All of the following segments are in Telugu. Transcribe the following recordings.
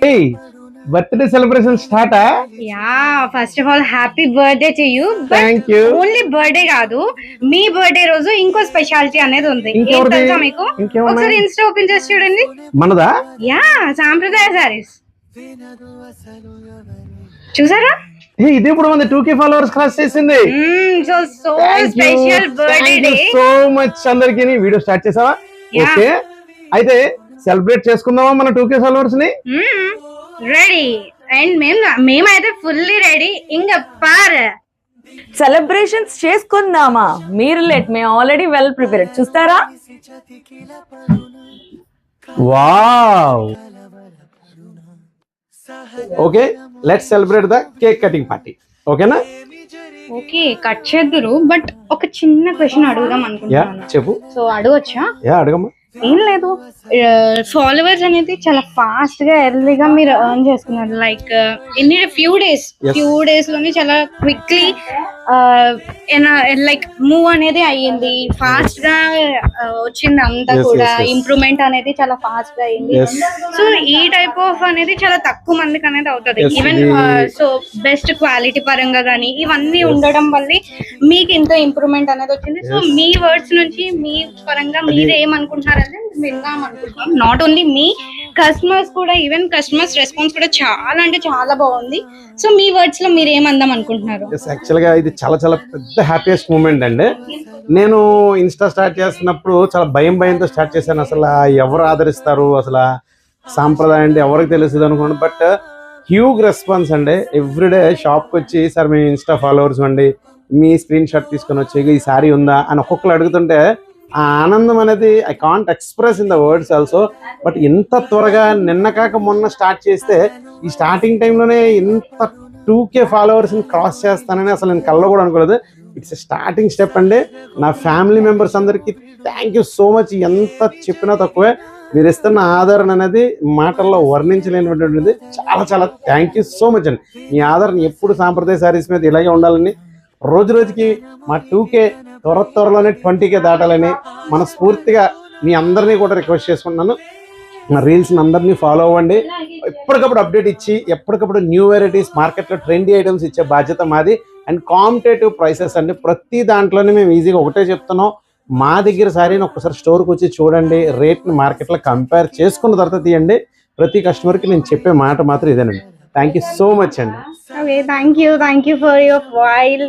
Hey, birthday celebration start ah? Yeah, first of all, happy birthday to you. Thank you. Only birthday కాదు, మీ బర్త్డే రోజు ఇంకో స్పెషాలిటీ అనేది ఉంది. ఏం తెలుసా మీకు? ఒకసారి ఇన్స్టా ఓపెన్ చేసి చూడండి. మనదా? యా, సాంప్రదాయ సారీస్ చూసారా? ఇది ఇప్పుడు మన 2K ఫాలోవర్స్ క్రాస్ చేసింది. So special birthday day. So much అందరికి. వీడియో స్టార్ట్ చేసావా? ఓకే, అయితే సెలబ్రేట్ చేసుకుందామా మన 2K ఫాలోవర్స్ ని? రెడీ. అండ్ మేమైతే ఫుల్లీ రెడీ. ఇంకా పార్ సెలబ్రేషన్స్ చేసుకుందామా? మీరు లేట్, మేము ఆల్రెడీ వెల్ ప్రిపేర్డ్. చూస్తారా? Wow. Okay, let's celebrate the cake cutting party. ఓకేనా? ఓకే, కట్ చేద్దురు. బట్ ఒక చిన్న క్వశ్చన్ అడుగుదాం అనుకుంటున్నాను. చెప్పు. సో అడగొచ్చా? అడగమ్మా. ఏం లేదు, ఫాలోవర్స్ అనేది చాలా ఫాస్ట్ గా ఎర్లీగా మీరు ఎర్న్ చేసుకున్నారు. లైక్ ఇన్ ఫ్యూ డేస్ లోనే చాలా క్విక్లీ లైక్ మూవ్ అనేది అయ్యింది. ఫాస్ట్ గా వచ్చింది అంతా కూడా. ఇంప్రూవ్మెంట్ అనేది చాలా ఫాస్ట్ గా అయ్యింది. సో ఈ టైప్ ఆఫ్ అనేది చాలా తక్కువ మందికి అనేది అవుతుంది. ఈవెన్ సో బెస్ట్ క్వాలిటీ పరంగా కానీ ఇవన్నీ ఉండడం వల్ల మీకు ఇంత ఇంప్రూవ్మెంట్ అనేది వచ్చింది. సో మీ వర్డ్స్ నుంచి మీ పరంగా మీరు ఏమనుకుంటున్నారంటే విందాం అనుకుంటున్నాం. నాట్ ఓన్లీ మీ కస్టమర్స్ కూడా, ఈవెన్ కస్టమర్స్ రెస్పాన్స్ కూడా చాలా అంటే చాలా బాగుంది. సో మీ వర్డ్స్ లో మీరు ఏమందాం అనుకుంటున్నారు? యాక్చువల్ గా ఇది చాలా చాలా పెద్ద హ్యాపీయెస్ట్ మూమెంట్ అండి. నేను ఇన్స్టా స్టార్ట్ చేస్తున్నప్పుడు చాలా భయంతో స్టార్ట్ చేశాను. అసలు ఎవరు ఆదరిస్తారు, అసలు సాంప్రదాయం అంటే ఎవరికి తెలుస్తుంది అనుకోండి. బట్ హ్యూజ్ రెస్పాన్స్ అండి. ఎవ్రీడే షాప్కి వచ్చి, సార్ మీ ఇన్స్టా ఫాలోవర్స్ అండి, మీ స్క్రీన్ షాట్ తీసుకొని వచ్చి ఈ సారీ ఉందా అని ఒక్కొక్కరు అడుగుతుంటే ఆ ఆనందం అనేది I can't express in the words also. But ఇంత త్వరగా నిన్న కాక మొన్న స్టార్ట్ చేస్తే ఈ స్టార్టింగ్ టైంలోనే ఇంత 2K ఫాలోవర్స్ని క్రాస్ చేస్తానని అసలు నేను కల్లో కూడా అనుకోలేదు. ఇట్స్ స్టార్టింగ్ స్టెప్ అండి. నా ఫ్యామిలీ మెంబర్స్ అందరికీ థ్యాంక్ యూ సో మచ్. ఎంత చెప్పినా తక్కువే. మీరు ఇస్తున్న ఆదరణ అనేది మాటల్లో వర్ణించలేనటువంటిది. చాలా చాలా థ్యాంక్ యూ సో మచ్ అండి. మీ ఆదరణ ఎప్పుడు సాంప్రదాయ సారీస్ మీద ఇలాగే ఉండాలని, రోజు రోజుకి మా 2K త్వరలోనే 20K దాటాలని మనస్ఫూర్తిగా మీ అందరినీ కూడా రిక్వెస్ట్ చేసుకుంటున్నాను. మా రీల్స్ని అందరినీ ఫాలో అవ్వండి. ఎప్పటికప్పుడు అప్డేట్ ఇచ్చి, ఎప్పటికప్పుడు న్యూ వెరైటీస్, మార్కెట్లో ట్రెండీ ఐటమ్స్ ఇచ్చే బాధ్యత మాది. అండ్ కాంపిటేటివ్ ప్రైసెస్ అండి. ప్రతి దాంట్లోనే మేము ఈజీగా ఒకటే చెప్తున్నాం, మా దగ్గర సారీని ఒక్కసారి స్టోర్కి వచ్చి చూడండి, రేట్ని మార్కెట్లో కంపేర్ చేసుకున్న తర్వాత తీయండి. ప్రతి కస్టమర్కి నేను చెప్పే మాట మాత్రం ఇదేనండి. థ్యాంక్ యూ సో మచ్ అండి. Okay, thank you for your wild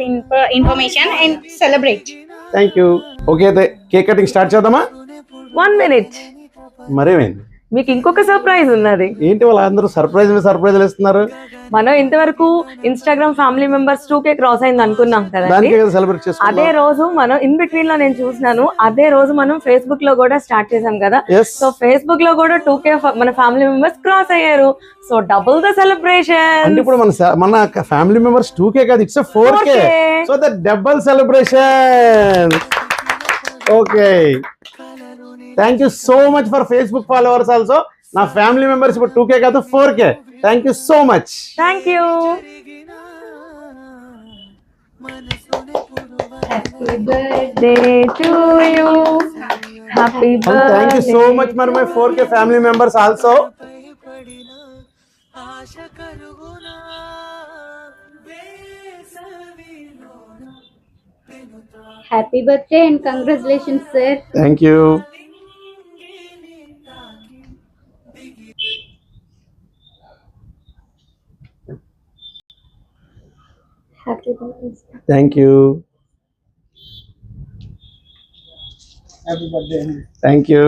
information and celebrate. Thank you. Okay, అయితే కేక్ కటింగ్ స్టార్ట్ చేద్దామా? 1 minute. మరేమైంది? మీకు ఇంకొక సర్ప్రైజ్ ఉన్నది. ఏంటి వాళ్ళందరూ సర్ప్రైజ్లు ఇస్తున్నారు? మనం ఇంతవరకు Instagram family members 2K cross అయింది అనుకున్నాం కదా. అదే రోజు మనం ఇన్ బిట్వీన్ లో నేను చూసినాను, అదే రోజు మనం ఫేస్బుక్ లో కూడా స్టార్ట్ చేసాం కదా. సో ఫేస్బుక్ లో కూడా 2K మన ఫ్యామిలీ మెంబర్స్ క్రాస్ అయ్యారు. So double the celebration. అంటే ఇప్పుడు మన ఫ్యామిలీ మెంబర్స్ 2K కాదు, it's 4K. So the double celebration. Okay, thank you so much for Facebook followers also. నా ఫ్యామిలీ మెంబర్స్ ఇప్పుడు 2K కాదు 4K. Thank you so much. Thank you. Happy birthday to you. Happy birthday. Thank you so much for my 4K family members also. Happy birthday and congratulations, sir. Thank you. Happy birthday. Thank you. Happy birthday. Thank you.